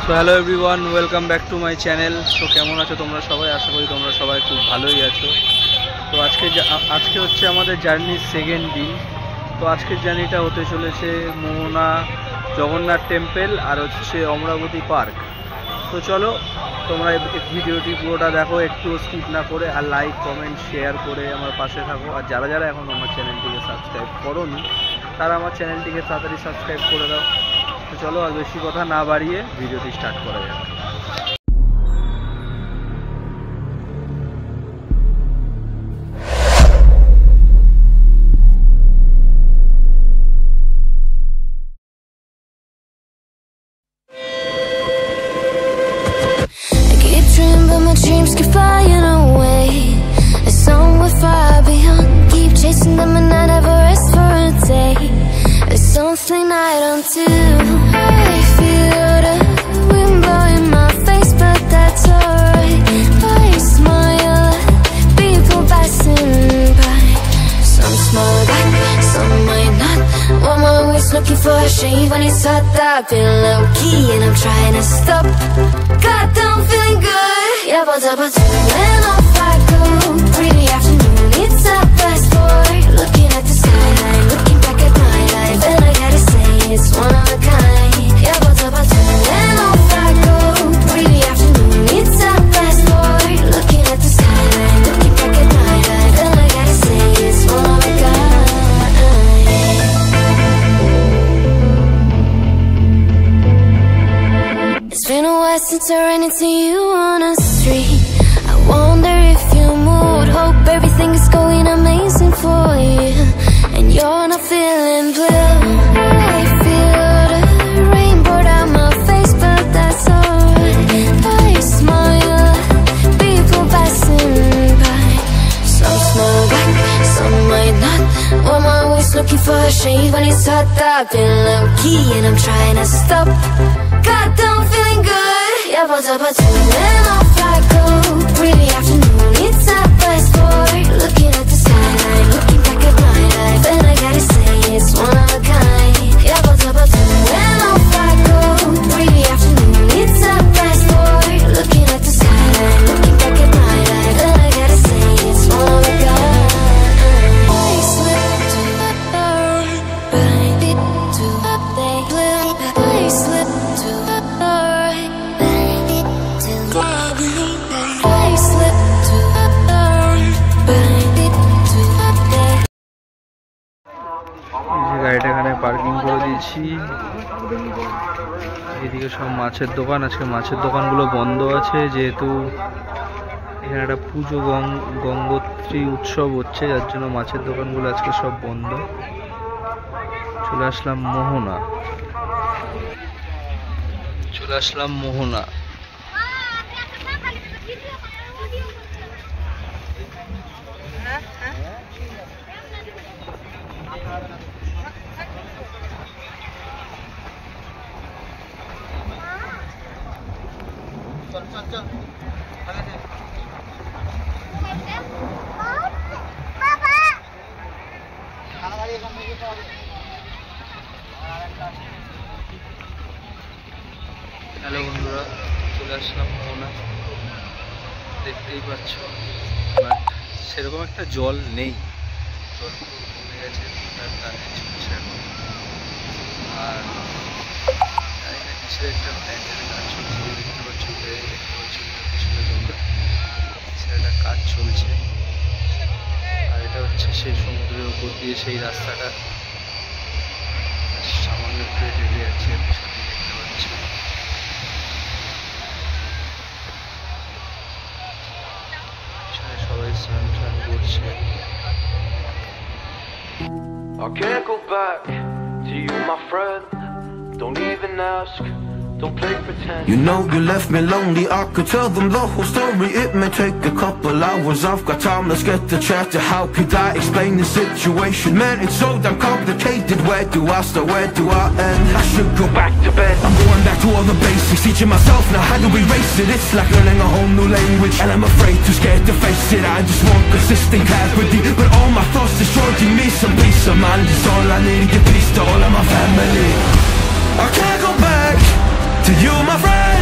So hello everyone, welcome back to my channel. So কেমন আছো তোমরা সবাই? আশা করি তোমরা সবাই খুব ভালোই আছো। তো আজকে হচ্ছে আমাদের জার্নির সেকেন্ড দিন। তো আজকের জার্নিটা হতে চলেছে মোহনা জগন্নাথ টেম্পল আর হচ্ছে অমরাবতী পার্ক। তো চলো তোমরা ভিডিওটি পুরোটা দেখো, একটু স্কিপ না করে, আর লাইক কমেন্ট শেয়ার করে আমার পাশে থাকো। আর যারা যারা এখন আমার চ্যানেলটিকে সাবস্ক্রাইব করোনি তারা আমার চ্যানেলটিকে তাড়াতাড়ি সাবস্ক্রাইব করে দাও। তো চলো আর বেশি কথা না বাড়িয়ে ভিডিওটি স্টার্ট করা যাক। Dreams keep flying away, as somewhere far beyond. Keep chasing them and I never rest for a day. There's something I don't do. I feel the wind blowing my face, but that's alright. I smile at people passing by. Some smile back, some might not. Well, I'm always looking for a shade when it's hot. I've been low key and I'm trying to stop. God, I'm feeling good. Yeah, but when off I go, pretty afternoon, it's a fast forward. Looking at the skyline, looking back at my life, and I gotta say it's one of a kind. Yeah, but when off I go, pretty afternoon, it's a fast forward. Looking at the skyline, looking back at my life, and I gotta say it's one of a kind. It's been a while since I ran into you on a street. I wonder if you moved. Hope everything is going amazing for you, and you're not feeling blue. I feel the rain pour down my face, but that's alright. I smile at people passing by. Some smile back, some might not. Well, I'm always looking for a shade when it's hot. I've been low key and I'm trying to stop. God, I'm feeling good. Yeah, but when off I go, pretty afternoon, it's a fast forward. Looking at the skyline, looking back at my life, and I gotta say it's one of a kind. Yeah, but when off I go, pretty afternoon, it's a fast forward. Looking at the skyline, looking back at my life, and I gotta say it's one of a kind. I slip to the right, to the blue. I slip to the right. গাড়িটা এখানে parking করে দিয়েছি। এদিকে সব মাছের দোকান। আজকে মাছের দোকানগুলো বন্ধ আছে, যেহেতু এখানে একটা পুজো গঙ্গোত্রী উৎসব হচ্ছে, যার জন্য মাছের দোকানগুলো আজকে সব বন্ধ। চলে আসলাম মোহনা। হ্যালো বন্ধুরা, চলে আসলাম মোহনা। দেখতেই পাচ্ছ, বাট সেরকম একটা জল নেই, জল পুরো কমে গেছে, চলছে এখন। আর জানি না কিসের একটা প্যান্ডেলের কাজ চলছে, দেখতে পাচ্ছ একটা কাজ চলছে। আর এটা হচ্ছে সেই সমুদ্রের উপর দিয়ে সেই রাস্তাটা, সামান্য একটু ঢেলে যাচ্ছে, দেখতে পাচ্ছ। সবাই স্নান করছে। I can't go back to you, my friend. Don't even ask, don't play pretend. You know you left me lonely, I could tell them the whole story. It may take a couple hours, I've got time, let's get the chatter. How could I explain the situation? Man, it's so damn complicated. Where do I start, where do I end? I should go back to bed. I'm going back to all the basics, teaching myself now how to erase it. It's like learning a whole new language, and I'm afraid, too scared to face it. I just want consistent clarity, but all my thoughts destroying me. Some peace of mind is all I need. Give peace to all of my family. I can't go back to you, my friend.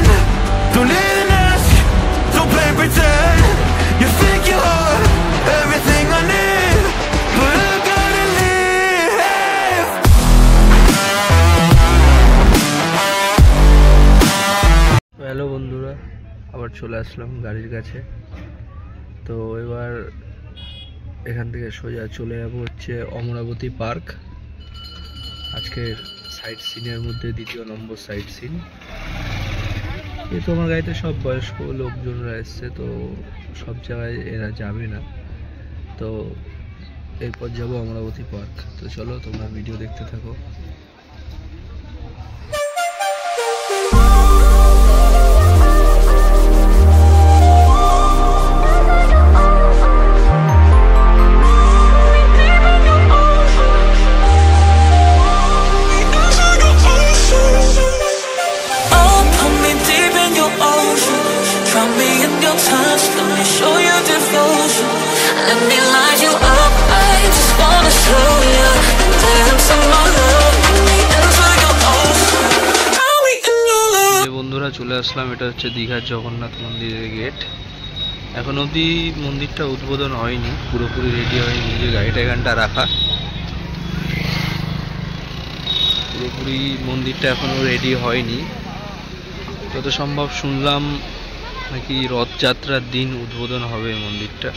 আবার চলে আসলাম গাড়ির কাছে। তো এবার এখান থেকে সোজা চলে যাব হচ্ছে অমরাবতী পার্ক। আজকের সাইট সিনের মধ্যে 2য় নম্বর সাইট সিন। এই তোমার গাড়িতে সব বয়স্ক লোকজনরা এসছে, তো সব জায়গায় এরা যাবে না, তো এরপর যাবো অমরাবতী পার্ক। তো চলো তোমরা ভিডিও দেখতে থাকো। বন্ধুরা চলে আসলাম, এটা হচ্ছে দীঘার জগন্নাথ মন্দিরের গেট। এখন অবধি মন্দিরটা উদ্বোধন হয়নি, পুরোপুরি রেডি হয়নি, যে গাড়িটা এখানটা রাখা, পুরোপুরি মন্দিরটা এখনো রেডি হয়নি। যত সম্ভব শুনলাম নাকি রথযাত্রার দিন উদ্বোধন হবে মন্দিরটা।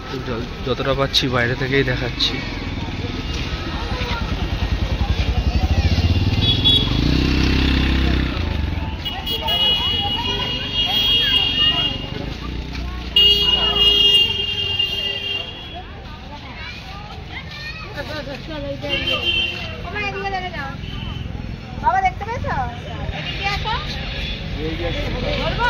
তো যতটা পাচ্ছি বাইরে থেকেই দেখাচ্ছি। বাবা দেখতে পেয়েছ? এদিকে আসো। বলবো?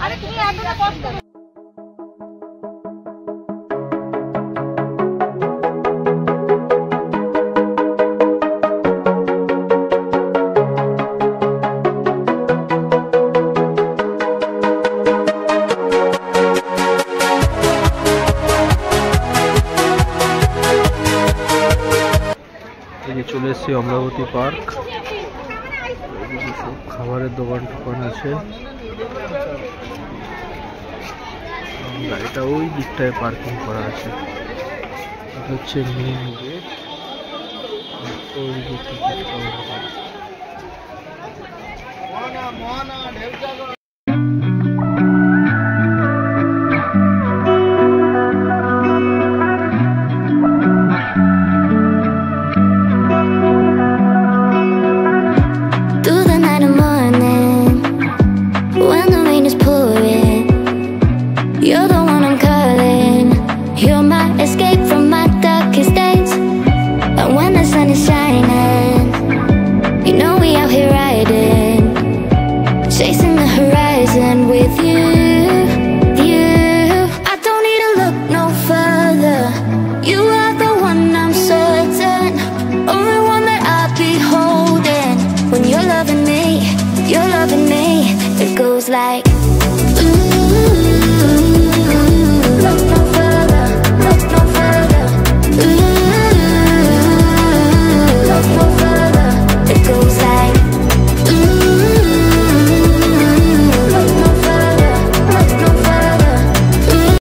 আরে তুমি এতটা কষ্ট চলে এসেছি অমরাবতী পার্ক। সব খাবারের দোকান টোকান আছে। গাড়িটা ওই দিকটায় পার্কিং করা আছে। এটা হচ্ছে মেন গেট। ওই দিকটা